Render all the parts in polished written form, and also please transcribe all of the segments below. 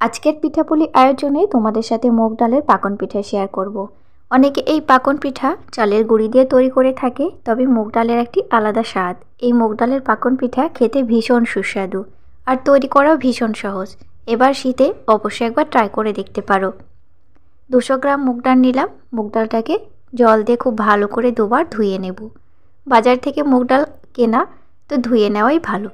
আজকের পিঠাপুলি আয়োজনে তোমাদের সাথে মুগ ডালের পাকন পিঠা শেয়ার করব। অনেকে এই পাকন পিঠা চালের গুঁড়ি দিয়ে তৈরি করে থাকে, তবে মুগ ডালের একটি আলাদা স্বাদ। এই মুগ ডালের পাকন পিঠা খেতে ভীষণ সুস্বাদু আর তৈরি করাও ভীষণ সহজ। এবার শীতে অবশ্যই একবার ট্রাই করে দেখতে পারো। 200 গ্রাম মুগ ডাল নিলাম। মুগ ডালটাকে জল দিয়ে খুব ভালো করে দুবার ধুয়ে নেব। বাজার থেকে মুগ ডাল কেনা তো ধুয়ে নেওয়াই ভালো।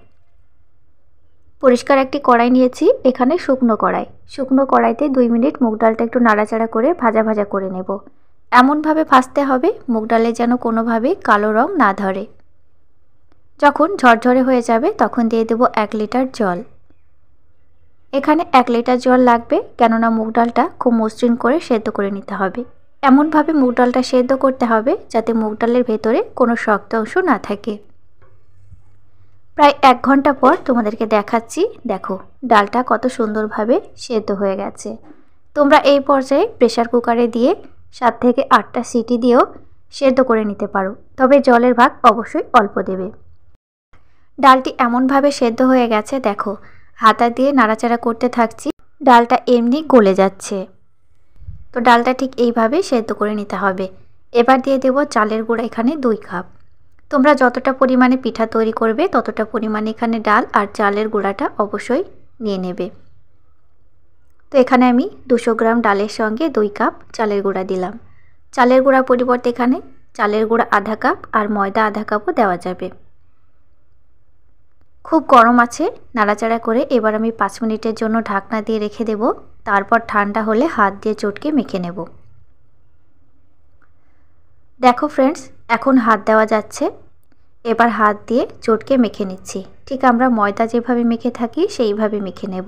পরিষ্কার একটি কড়াই নিয়েছি, এখানে শুকনো কড়াইতে 2 মিনিট মুগ ডালটা একটু নাড়াচাড়া করে ভাজা ভাজা করে নেব। এমনভাবে ভাজতে হবে মুগ ডালে যেন কোনোভাবে কালো রং না ধরে। যখন ঝরঝরে হয়ে যাবে তখন দিয়ে দেব 1 লিটার জল। এখানে 1 লিটার জল লাগবে, কেননা মুগ ডালটা খুব মসৃণ করে সেদ্ধ করে নিতে হবে। এমনভাবে মুগ ডালটা সেদ্ধ করতে হবে যাতে মুগ ডালের ভেতরে কোনো শক্ত অংশ না থাকে। প্রায় 1 ঘন্টা পর তোমাদেরকে দেখাচ্ছি। দেখো ডালটা কত সুন্দরভাবে সেদ্ধ হয়ে গেছে। তোমরা এই পর্যায়ে প্রেসার কুকারে দিয়ে 7 থেকে 8টা সিটি দিয়েও সেদ্ধ করে নিতে পারো, তবে জলের ভাগ অবশ্যই অল্প দেবে। ডালটি এমনভাবে সেদ্ধ হয়ে গেছে, দেখো হাতা দিয়ে নাড়াচাড়া করতে থাকছি, ডালটা এমনি গলে যাচ্ছে। তো ডালটা ঠিক এইভাবে সেদ্ধ করে নিতে হবে। এবার দিয়ে দেব চালের গুঁড়া, এখানে 2 কাপ। তোমরা যতটা পরিমাণে পিঠা তৈরি করবে ততটা পরিমাণে এখানে ডাল আর চালের গুঁড়াটা অবশ্যই নিয়ে নেবে। তো এখানে আমি 200 গ্রাম ডালের সঙ্গে 2 কাপ চালের গুঁড়া দিলাম। চালের গুঁড়া পরিবর্তে এখানে চালের গুঁড়া আধা কাপ আর ময়দা আধা কাপও দেওয়া যাবে। খুব গরম আছে, নাড়াচাড়া করে এবার আমি 5 মিনিটের জন্য ঢাকনা দিয়ে রেখে দেব। তারপর ঠান্ডা হলে হাত দিয়ে চটকে মেখে নেব। দেখো ফ্রেন্ডস, এখন হাত দেওয়া যাচ্ছে। এবার হাত দিয়ে চটকে মেখে নিচ্ছি। ঠিক আমরা ময়দা যেভাবে মেখে থাকি সেইভাবে মেখে নেব।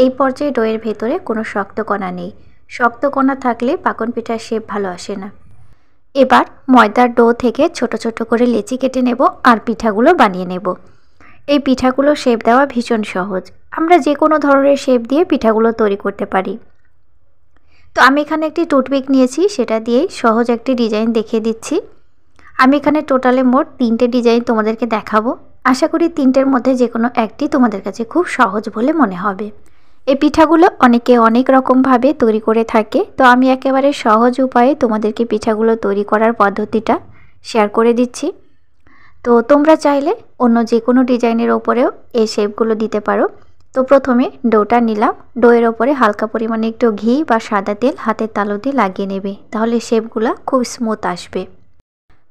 এই পর্যায়ে ডোয়ের ভেতরে কোনো শক্ত কণা নেই। শক্ত কণা থাকলে পাকন পিঠার শেপ ভালো আসে না। এবার ময়দার ডো থেকে ছোট ছোট করে লেচি কেটে নেব আর পিঠাগুলো বানিয়ে নেব। এই পিঠাগুলো শেপ দেওয়া ভীষণ সহজ। আমরা যে কোনো ধরনের শেপ দিয়ে পিঠাগুলো তৈরি করতে পারি। তো আমি এখানে একটি টুথপিক নিয়েছি, সেটা দিয়েই সহজ একটি ডিজাইন দেখিয়ে দিচ্ছি। আমি এখানে টোটালে মোট 3টে ডিজাইন তোমাদেরকে দেখাবো। আশা করি 3টের মধ্যে যে কোনো একটি তোমাদের কাছে খুব সহজ বলে মনে হবে। এই পিঠাগুলো অনেকে অনেক রকমভাবে তৈরি করে থাকে, তো আমি একেবারে সহজ উপায়ে তোমাদেরকে পিঠাগুলো তৈরি করার পদ্ধতিটা শেয়ার করে দিচ্ছি। তো তোমরা চাইলে অন্য যে কোনো ডিজাইনের ওপরেও এই শেপগুলো দিতে পারো। তো প্রথমে ডোটা নিলাম, ডোয়ের ওপরে হালকা পরিমাণে একটু ঘি বা সাদা তেল হাতের তালু দিয়ে লাগিয়ে নেবে, তাহলে শেপগুলো খুব স্মুথ আসবে।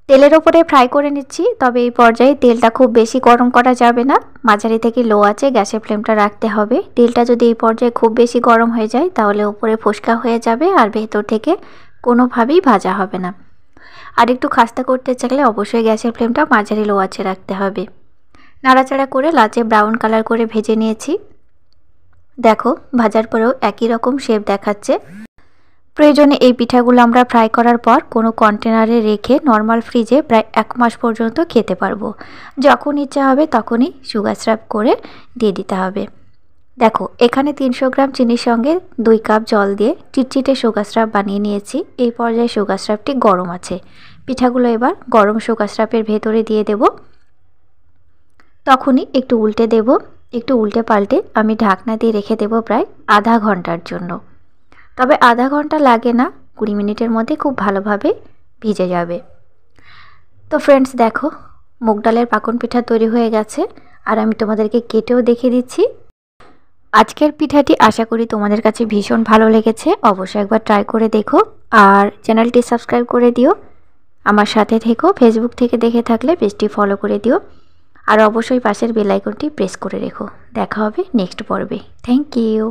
তেলের ওপরে ফ্রাই করে নিচ্ছি, তবে এই পর্যায়ে তেলটা খুব বেশি গরম করা যাবে না, মাঝারি থেকে লো আঁচে গ্যাসের ফ্লেমটা রাখতে হবে। তেলটা যদি এই পর্যায়ে খুব বেশি গরম হয়ে যায় তাহলে উপরে ফোসকা হয়ে যাবে আর ভেতর থেকে কোনোভাবেই ভাজা হবে না। আর একটু খাস্তা করতে চাইলে অবশ্যই গ্যাসের ফ্লেমটা মাঝারি লো আঁচে রাখতে হবে। নাড়াচাড়া করে লালচে ব্রাউন কালার করে ভেজে নিয়েছি। দেখো ভাজার পরেও একই রকম শেপ দেখাচ্ছে। প্রয়োজনে এই পিঠাগুলো আমরা ফ্রাই করার পর কোনো কন্টেনারে রেখে নর্মাল ফ্রিজে প্রায় 1 মাস পর্যন্ত খেতে পারবো। যখন ইচ্ছা হবে তখনই সুগার সিরাপ করে দিয়ে দিতে হবে। দেখো এখানে 300 গ্রাম চিনির সঙ্গে 2 কাপ জল দিয়ে চিটচিটে সুগার সিরাপ বানিয়ে নিয়েছি। এই পর্যায়ে সুগার সিরাপটি গরম আছে। পিঠাগুলো এবার গরম সুগার সিরাপের ভেতরে দিয়ে দেব। তখনই একটু উল্টে দেব। একটু উল্টে পাল্টে আমি ঢাকনা দিয়ে রেখে দেব প্রায় আধা ঘন্টার জন্য। তবে আধা ঘন্টা লাগে না, 20 মিনিটের মধ্যে খুব ভালোভাবে ভিজে যাবে। তো ফ্রেন্ডস দেখো মুগ ডালের পাকন পিঠা তৈরি হয়ে গেছে আর আমি তোমাদেরকে কেটেও দেখিয়ে দিচ্ছি। আজকের পিঠাটি আশা করি তোমাদের কাছে ভীষণ ভালো লেগেছে। অবশ্যই একবার ট্রাই করে দেখো আর চ্যানেলটি সাবস্ক্রাইব করে দিও। আমার সাথে থেকো। ফেসবুক থেকে দেখে থাকলে পেজটি ফলো করে দিও আর অবশ্যই পাশের বেল আইকনটি প্রেস করে রেখো। দেখা হবে নেক্সট পর্বে। Thank you.